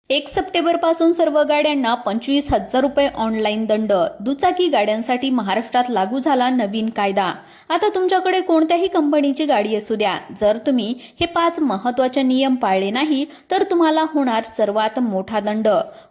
1 September पासून सर्व गाड्यांना 25,000 रुपये ऑनलाईन दंड. दुचाकी गाड्यांसाठी महाराष्ट्रात लागू झाला नवीन कायदा. आता तुमच्याकडे कोणत्याही कंपनीची गाडी असू द्या, जर तुम्ही हे 5 महत्त्वाचे नियम पाळले नाही तर तुम्हाला होणार सर्वात मोठा दंड.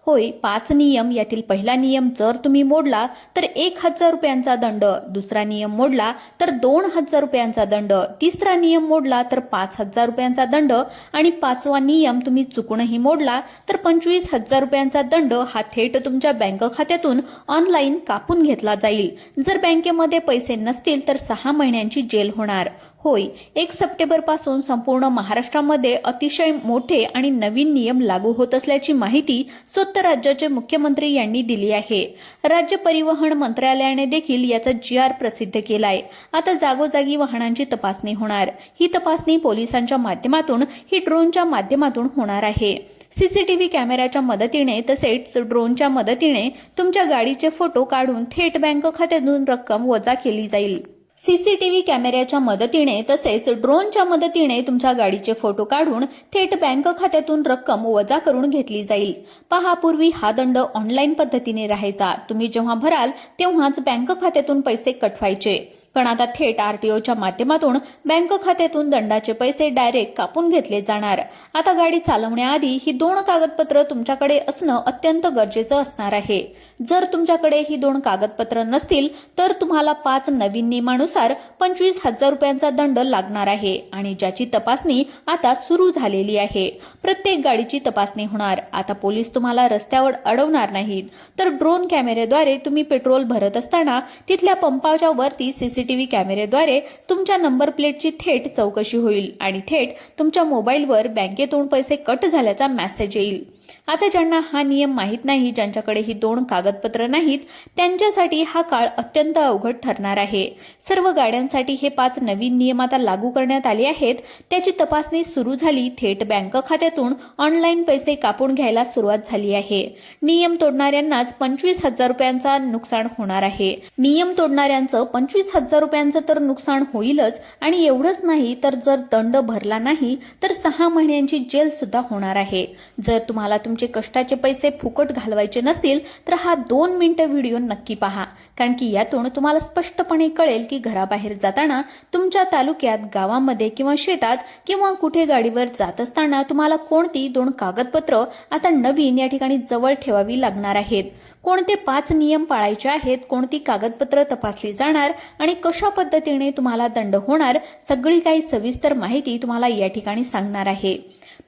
होय, 5 नियम. यातील पहिला नियम जर तुम्ही मोडला तर 1,000 रुपयांचा दंड, दुसरा नियम मोडला तर 2,000 रुपयांचा दंड, तिसरा नियम मोडला तर 5,000 रुपयांचा दंड आणि 5वा नियम तुम्ही चुकूनही मोडला तर 25,000 रुपयांचा दंड हा थेट तुमच्या बँक खात्यातून ऑनलाईन कापून घेतला जाईल. जर बँकेमध्ये पैसे नसतील तर 6 महिन्यांची जेल होणार. होय, 1 सप्टेंबर पासून संपूर्ण महाराष्ट्रामध्ये अतिशय मोठे आणि नवीन नियम लागू होत असल्याची माहिती स्वतः राज्याचे मुख्यमंत्री यांनी दिली आहे. राज्य परिवहन मंत्रालयाने देखील याचा GR प्रसिद्ध केलाय. आता जागोजागी वाहनांची तपासणी होणार. ही तपासणी पोलिसांच्या माध्यमातून, ही ड्रोनच्या माध्यमातून होणार आहे. CCTV कॅमेऱ्याच्या मदतीने तसेच ड्रोनच्या मदतीने तुमच्या गाडीचे फोटो काढून थेट बँक खात्यातून रक्कम वजा केली जाईल. CCTV कॅमेऱ्याच्या मदतीने तसेच ड्रोनच्या मदतीने तुमच्या गाडीचे फोटो काढून थेट बँक खात्यातून रक्कम वजा करून घेतली जाईल. पहा, पूर्वी हा दंड ऑनलाईन पद्धतीने राहायचा. तुम्ही जेव्हा भराल तेव्हाच बँक खात्यातून पैसे कट व्हायचे. पण आता थेट RTOच्या माध्यमातून बँक खात्यातून दंडाचे पैसे डायरेक्ट कापून घेतले जाणार. आता गाडी चालवण्याआधी ही 2 कागदपत्र तुमच्याकडे असणं अत्यंत गरजेचं असणार आहे. जर तुमच्याकडे ही 2 कागदपत्र नसतील तर तुम्हाला 5 नवीन नियमानुसार 25,000 रुपयांचा दंड लागणार आहे आणि ज्याची तपासणी आता सुरू झालेली आहे. प्रत्येक गाडीची तपासणी होणार. आता पोलीस तुम्हाला रस्त्यावर अडवणार नाहीत, तर ड्रोन कॅमेऱ्याद्वारे तुम्ही पेट्रोल भरत असताना तिथल्या पंपाच्या वरती CCTV कॅमेऱ्याद्वारे तुमच्या नंबर प्लेटची थेट चौकशी होईल आणि थेट तुमच्या मोबाईलवर बँकेतून पैसे कट झाल्याचा मेसेज येईल. आता ज्यांना हा नियम माहीत नाही, ज्यांच्याकडे ही 2 कागदपत्र नाहीत, त्यांच्यासाठी हा काळ अत्यंत अवघड ठरणार आहे. सर्व गाड्यांसाठी हे 5 नवीन नियम आता लागू करण्यात आले आहेत. त्याची तपासणी सुरू झाली. थेट बँक खात्यातून ऑनलाईन पैसे कापून घ्यायला सुरुवात झाली आहे. नियम तोडणाऱ्यांनाच 25,000 रुपयांचा नुकसान होणार आहे. नियम तोडणाऱ्यांचं 25,000 रुपयांचं तर नुकसान होईलच आणि एवढंच नाही तर जर दंड भरला नाही तर 6 महिन्यांची जेल सुद्धा होणार आहे. जर तुम्हाला तुमचे कष्टाचे पैसे फुकट घालवायचे नसतील तर हा 2 मिनिटं व्हिडिओ नक्की पहा, कारण की यातून तुम्हाला स्पष्टपणे कळेल की घराबाहेर जाताना तुमच्या तालुक्यात, गावामध्ये किंवा शेतात किंवा कुठे गाडीवर जात असताना तुम्हाला कोणती 2 कागदपत्र आता नवीन या ठिकाणी जवळ ठेवावी लागणार आहेत, कोणते 5 नियम पाळायचे आहेत, कोणती कागदपत्र तपासली जाणार आणि कशा पद्धतीने तुम्हाला दंड होणार, सगळी काही सविस्तर माहिती तुम्हाला या ठिकाणी सांगणार आहे.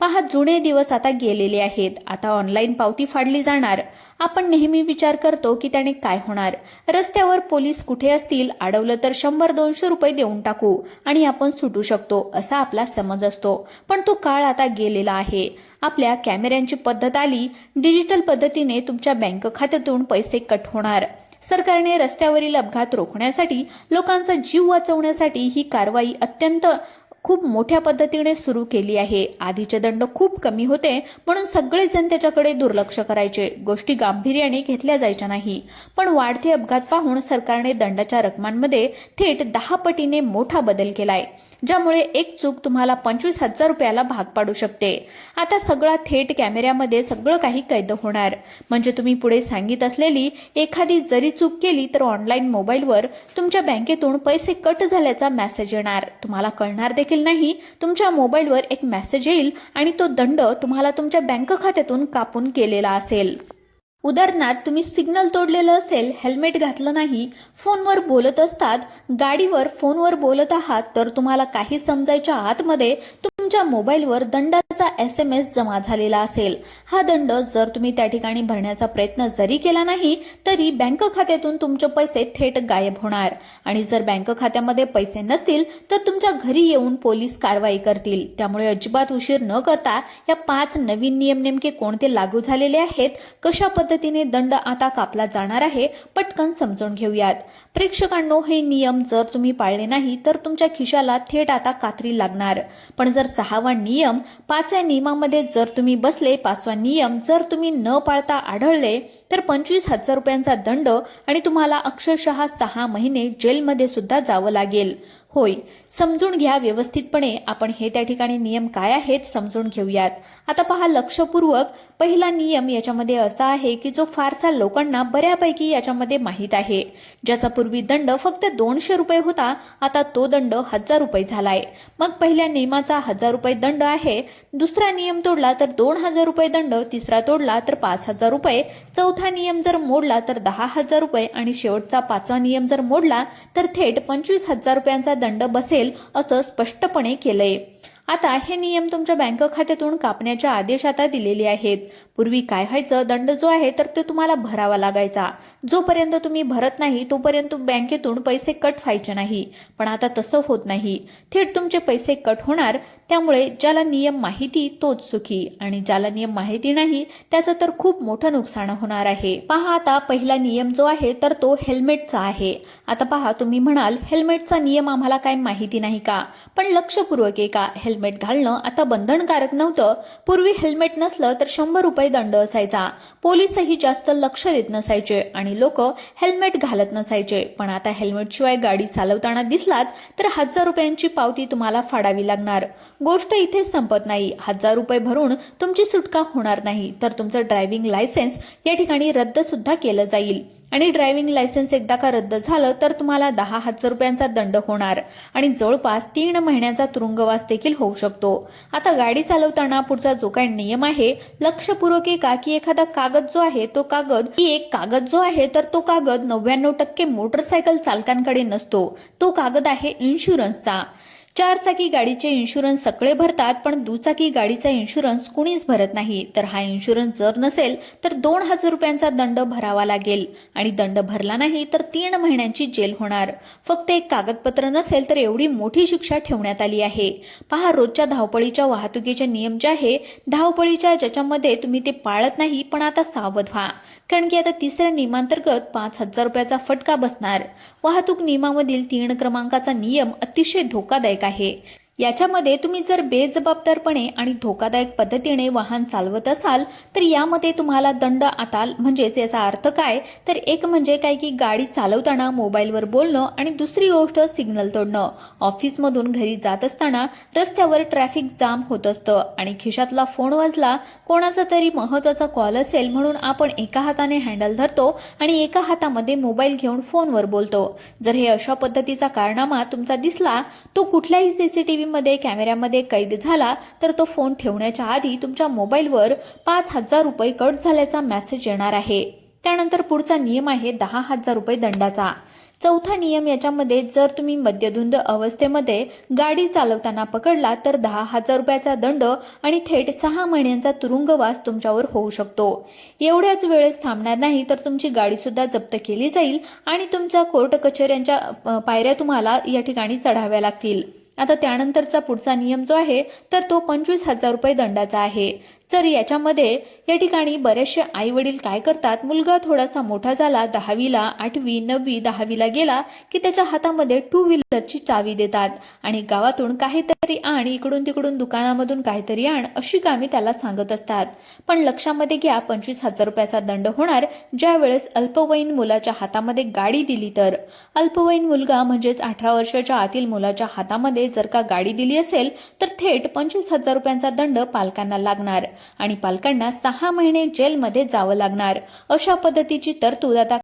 पहा, जुने दिवस आता गेलेले आहेत. आता ऑनलाईन पावती फाडली जाणार. आपण नेहमी विचार करतो की त्याने काय होणार. रस्त्यावर पोलीस कुठे असतील, अडवलं तर 100-200 रुपये देऊन टाकू आणि आपण सुटू शकतो असा आपला समज असतो. पण तो काळ आता गेलेला आहे. आपल्या कॅमेऱ्यांची पद्धत आली. डिजिटल पद्धतीने तुमच्या बँक खात्यातून पैसे कट होणार. सरकारने रस्त्यावरील अपघात रोखण्यासाठी, लोकांचा जीव वाचवण्यासाठी ही कारवाई अत्यंत खूप मोठ्या पद्धतीने सुरू केली आहे. आधीचे दंड खूप कमी होते म्हणून सगळेजण त्याच्याकडे दुर्लक्ष करायचे, गोष्टी गांभीर्याने घेतल्या जायच्या नाही. पण वाढते अपघात पाहून सरकारने दंडाच्या रकमांमध्ये थेट 10 पटीने मोठा बदल केलाय, ज्यामुळे एक चूक तुम्हाला 25,000 रुपयाला भाग पाडू शकते. आता सगळा थेट कॅमेऱ्यामध्ये सगळं काही कैद होणार. म्हणजे तुम्ही पुढे सांगित असलेली एखादी जरी चूक केली तर ऑनलाईन मोबाईलवर तुमच्या बँकेतून पैसे कट झाल्याचा मेसेज येणार. तुम्हाला कळणार देखील नाही. तुमच्या मोबाईलवर एक मेसेज येईल आणि तो दंड तुम्हाला तुमच्या बँक खात्यातून कापून केलेला असेल. उदाहरणार्थ, तुम्ही सिग्नल तोडलेलं असेल, हेल्मेट घातलं नाही, फोनवर बोलत असतात, गाडीवर फोनवर बोलत आहात, तर तुम्हाला काही समजायच्या आतमध्ये तुमच्या मोबाईलवर दंडाचा SMS जमा झालेला असेल. हा दंड जर तुम्ही त्या ठिकाणी भरण्याचा प्रयत्न जरी केला नाही तरी बँक खात्यातून तुमचे पैसे थेट गायब होणार आणि जर बँक खात्यामध्ये पैसे नसतील तर तुमच्या घरी येऊन पोलीस कारवाई करतील. त्यामुळे अजिबात उशीर न करता या 5 नवीन नियम नेमके कोणते लागू झालेले आहेत, कशा पद्धतीने दंड आता कापला जाणार आहे, पटकन समजून घेऊयात. प्रेक्षकांनो, हे नियम जर तुम्ही पाळले नाही तर तुमच्या खिशाला थेट आता कात्री लागणार. पण जर 6वा नियम, 5व्या नियमामध्ये जर तुम्ही बसले, 5वा नियम जर तुम्ही न पाळता आढळले तर 25,000 रुपयांचा दंड आणि तुम्हाला अक्षरशः 6 महिने जेलमध्ये सुद्धा जावं लागेल. होय, समजून घ्या व्यवस्थितपणे. आपण हे त्या ठिकाणी नियम काय आहेत समजून घेऊयात. आता पहा लक्षपूर्वक. पहिला नियम याच्यामध्ये असा आहे की जो फारसा लोकांना बऱ्यापैकी याच्यामध्ये माहीत आहे, ज्याचा पूर्वी दंड फक्त 200 रुपये होता, आता तो दंड 1000 रुपये झालाय. मग पहिल्या नियमाचा 1000 रुपये दंड आहे, दुसरा नियम तोडला तर 2000 रुपये दंड, तिसरा तोडला तर 5000 रुपये, चौथा नियम जर मोडला तर 10,000 रुपये आणि शेवटचा पाचवा नियम जर मोडला तर थेट 25,000 रुपयांचा दंड बसेल असं स्पष्टपणे केलंय. आता हे नियम तुमच्या बँक खात्यातून कापण्याचे आदेश आता दिलेले आहेत. पूर्वी काय व्हायचं, दंड जो आहे तर तो तुम्हाला भरावा लागायचा. जोपर्यंत तुम्ही भरत नाही तोपर्यंत बँकेतून पैसे कट व्हायचे नाही. पण आता तसं होत नाही, थेट तुमचे पैसे कट होणार. त्यामुळे ज्याला नियम माहिती तोच सुखी आणि ज्याला नियम माहिती नाही त्याचं तर खूप मोठं नुकसान होणार आहे. पहा आता पहिला नियम जो आहे तर तो हेल्मेटचा आहे. आता पहा तुम्ही म्हणाल हेल्मेटचा नियम आम्हाला काय माहिती नाही का, पण लक्षपूर्वक आहे का, हेल्मेट घालणं आता बंधनकारक नव्हतं. पूर्वी हेल्मेट नसलं तर 100 रुपये दंड असायचा. पोलीसही जास्त लक्ष देत नसायचे आणि लोक हेल्मेट घालत नसायचे. पण आता हेल्मेट शिवाय गाडी चालवताना दिसलात तर 1000 रुपयांची पावती तुम्हाला फाडावी लागणार. गोष्ट इथे संपत नाही. 1000 रुपये भरून तुमची सुटका होणार नाही, तर तुमचं ड्रायव्हिंग लायसन्स या ठिकाणी रद्द सुद्धा केलं जाईल. आणि ड्रायव्हिंग लायसन्स एकदा का रद्द झालं तर तुम्हाला 10,000 रुपयांचा दंड होणार आणि जवळपास 3 महिन्याचा तुरुंगवास देखील होऊ शकतो. आता गाडी चालवताना पुढचा जो काही नियम आहे लक्षपूर्वक आहे का, की एखादा कागद जो आहे तो कागद जो आहे तर तो कागद 99% मोटरसायकल चालकांकडे नसतो. तो कागद आहे इन्शुरन्सचा. 4 चाकी गाडीचे इन्शुरन्स सगळे भरतात, पण दुचाकी गाडीचा इन्शुरन्स कुणीच भरत नाही. तर हा इन्शुरन्स जर नसेल तर 2,000 रुपयांचा दंड भरावा लागेल आणि दंड भरला नाही तर 3 महिन्यांची जेल होणार. फक्त एक कागदपत्र नसेल तर एवढी मोठी शिक्षा ठेवण्यात आली आहे. पहा रोजच्या धावपळीच्या वाहतुकीचे नियम जे आहे, धावपळीच्या ज्याच्यामध्ये तुम्ही ते पाळत नाही, पण आता सावध व्हा. कारण की आता तिसऱ्या नियमांतर्गत 5,000 रुपयाचा फटका बसणार. वाहतूक नियमामधील 3 क्रमांकाचा नियम अतिशय धोकादायक आहे. याच्यामध्ये तुम्ही जर बेजबाबदारपणे आणि धोकादायक पद्धतीने वाहन चालवत असाल तर यामध्ये तुम्हाला दंड आता, म्हणजेच याचा अर्थ काय तर एक म्हणजे काय की गाडी चालवताना मोबाईलवर बोलणं आणि दुसरी गोष्ट सिग्नल तोडणं. ऑफिसमधून घरी जात असताना रस्त्यावर ट्रॅफिक जाम होत असतं आणि खिशातला फोन वाजला, कोणाचा तरी महत्त्वाचा कॉल असेल म्हणून आपण एका हाताने हँडल धरतो आणि एका हातामध्ये मोबाईल घेऊन फोनवर बोलतो. जर हे अशा पद्धतीचा कारनामा तुमचा दिसला, तो कुठल्याही सीसीटीव्ही मध्ये कॅमेऱ्यामध्ये कैद झाला तर तो फोन ठेवण्याच्या आधी तुमच्या मोबाईलवर 5,000 रुपये कट झाल्याचा मेसेज येणार आहे. त्यानंतर पुढचा नियम आहे 10,000 रुपये दंडाचा. चौथा नियम याच्यामध्ये जर तुम्ही मद्यधुंद अवस्थेमध्ये गाडी चालवताना पकडला तर 10,000 रुपयाचा दंड आणि थेट 6 महिन्यांचा तुरुंगवास तुमच्यावर होऊ शकतो. एवढ्याच वेळेस थांबणार नाही तर तुमची गाडी सुद्धा जप्त केली जाईल आणि तुमच्या कोर्ट कचेऱ्यांच्या पायऱ्या तुम्हाला या ठिकाणी चढाव्या लागतील. आता त्यानंतरचा पुढचा नियम जो आहे तर तो 25,000 रुपये दंडाचा आहे. तर याच्यामध्ये या ठिकाणी बरेचसे आई वडील काय करतात, मुलगा थोडासा मोठा झाला, 10वीला 8वी 9वी 10वीला गेला की त्याच्या हातामध्ये 2 व्हीलरची चावी देतात आणि गावातून काहीतरी आण, इकडून तिकडून दुकानामधून काहीतरी आण अशी कामे त्याला सांगत असतात. पण लक्षामध्ये घ्या 25,000 रुपयाचा दंड होणार ज्या वेळेस अल्पवयीन मुलाच्या हातामध्ये गाडी दिली तर. अल्पवयीन मुलगा म्हणजेच 18 वर्षाच्या आतील मुलाच्या हातामध्ये जर का गाडी दिली असेल तर थेट 25,000 रुपयांचा दंड पालकांना लागणार आणि पालकांना 6 महिने जेलमध्ये जावं लागणार. अशा पद्धतीची तरतूद आता